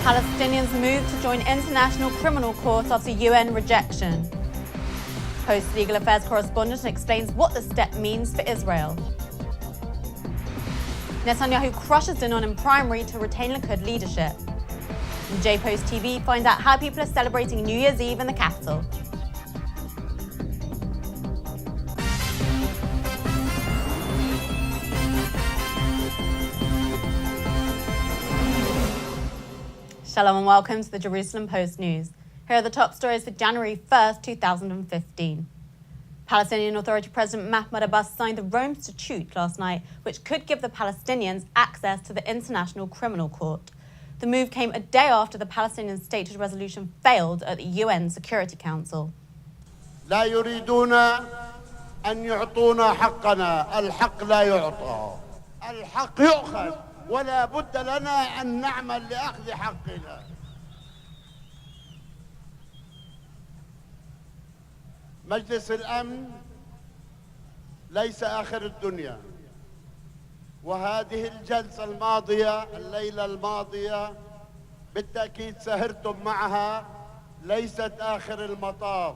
Palestinians move to join International Criminal Court after UN rejection. Post legal affairs correspondent explains what the step means for Israel. Netanyahu crushes Danon in primary to retain Likud leadership. And JPost TV finds out how people are celebrating New Year's Eve in the capital. Shalom and welcome to the Jerusalem Post News. Here are the top stories for January 1st, 2015. Palestinian Authority President Mahmoud Abbas signed the Rome Statute last night, which could give the Palestinians access to the International Criminal Court. The move came a day after the Palestinian statehood resolution failed at the UN Security Council. لا يريدون أن يعطونا حقنا، الحق لا يعطى، الحق يؤخذ ولا بد لنا أن نعمل لأخذ حقنا. مجلس الأمن ليس آخر الدنيا، وهذه الجلسة الماضية الليلة الماضية بالتأكيد سهرتم معها ليست آخر المطاف.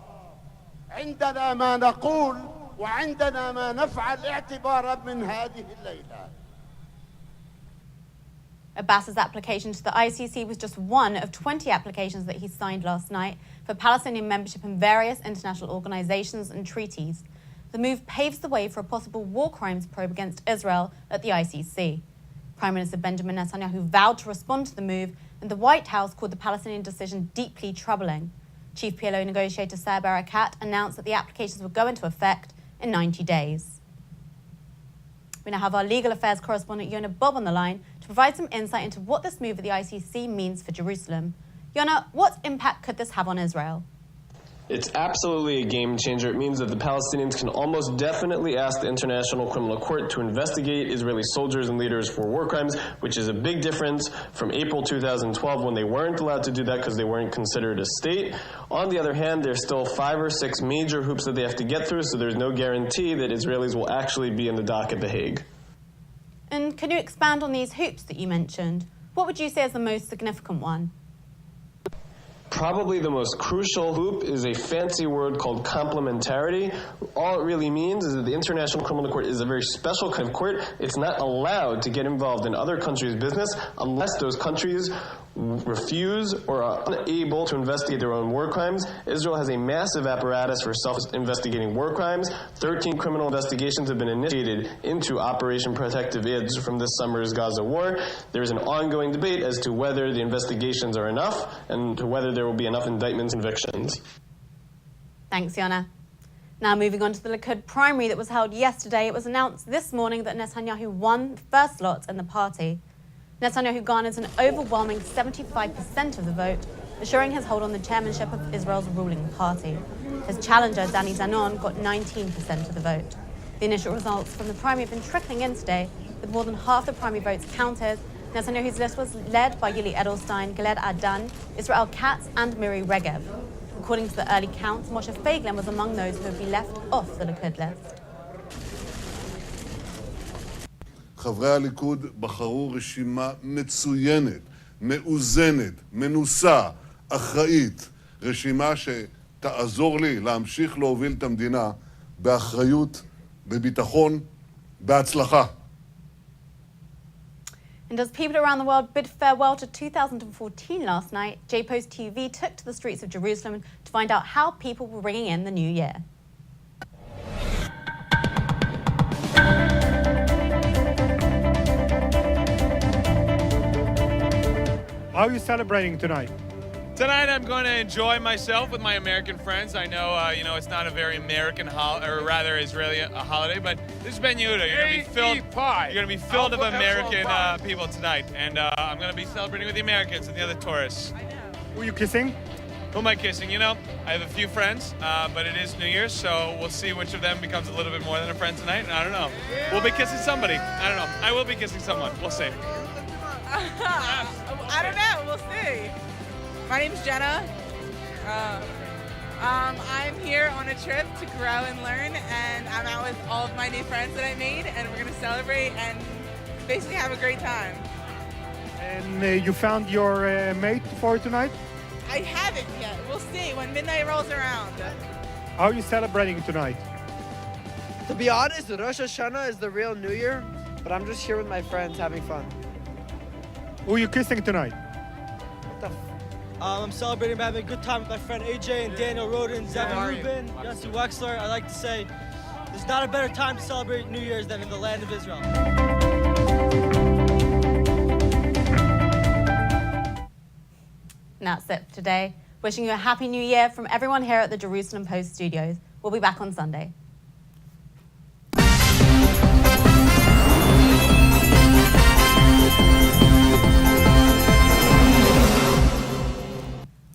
عندنا ما نقول وعندنا ما نفعل اعتبارا من هذه الليلة. Abbas's application to the ICC was just one of 20 applications that he signed last night for Palestinian membership in various international organizations and treaties. The move paves the way for a possible war crimes probe against Israel at the ICC. Prime Minister Benjamin Netanyahu vowed to respond to the move, and the White House called the Palestinian decision deeply troubling. Chief PLO negotiator Saeb Erekat announced that the applications would go into effect in 90 days. We now have our legal affairs correspondent Yonah Bob on the line to provide some insight into what this move at the ICC means for Jerusalem. Yonah, what impact could this have on Israel? It's absolutely a game changer. It means that the Palestinians can almost definitely ask the International Criminal Court to investigate Israeli soldiers and leaders for war crimes, which is a big difference from April 2012 when they weren't allowed to do that because they weren't considered a state. On the other hand, there's still 5 or 6 major hoops that they have to get through, so there's no guarantee that Israelis will actually be in the dock at The Hague. And can you expand on these hoops that you mentioned? What would you say is the most significant one? Probably the most crucial hoop is a fancy word called complementarity. All it really means is that the International Criminal Court is a very special kind of court. It's not allowed to get involved in other countries' business unless those countries refuse or are unable to investigate their own war crimes. Israel has a massive apparatus for self-investigating war crimes. 13 criminal investigations have been initiated into Operation Protective Edge from this summer's Gaza war. There is an ongoing debate as to whether the investigations are enough and to whether there will be enough indictments and convictions. Thanks, Yonah. Now moving on to the Likud primary that was held yesterday, it was announced this morning that Netanyahu won the first slot in the party. Netanyahu garnered an overwhelming 75% of the vote, assuring his hold on the chairmanship of Israel's ruling party. His challenger, Danny Danon, got 19% of the vote. The initial results from the primary have been trickling in today, with more than half the primary votes counted. Netanyahu's list was led by Yuli Edelstein, Gilad Ardan, Israel Katz, and Miri Regev. According to the early counts, Moshe Feiglin was among those who would be left off the Likud list. חברי הליכוד בחרו רשימה מצוינת, מאוזנת, מנוסה, אחראית, רשימה שתעזור לי להמשיך להוביל את המדינה באחריות, בביטחון, בהצלחה. And as people around the world bid farewell to 2014 last night, JPost TV took to the streets of Jerusalem to find out how people were ringing in the new year. How are you celebrating tonight? Tonight I'm going to enjoy myself with my American friends. I know, it's not a very American or rather Israeli holiday, but this is Ben Yehuda. You're going to be filled with American people tonight, and I'm going to be celebrating with the Americans and the other tourists. Who are you kissing? Who am I kissing? I have a few friends, but it is New Year's, so we'll see which of them becomes a little bit more than a friend tonight. I don't know. We'll be kissing somebody. I don't know. I will be kissing someone. We'll see. I don't know. We'll see. My name's Jenna. I'm here on a trip to grow and learn, and I'm out with all of my new friends that I made, and we're going to celebrate and basically have a great time. And you found your mate for tonight? I haven't yet. We'll see when midnight rolls around. How are you celebrating tonight? To be honest, Rosh Hashanah is the real New Year, but I'm just here with my friends having fun. Who are you kissing tonight? What the I'm celebrating by having a good time with my friend AJ and Daniel Roden, Zevin are you? Rubin, Jesse Wexler. I like to say there's not a better time to celebrate New Year's than in the land of Israel. And that's it for today. Wishing you a happy new year from everyone here at the Jerusalem Post studios. We'll be back on Sunday.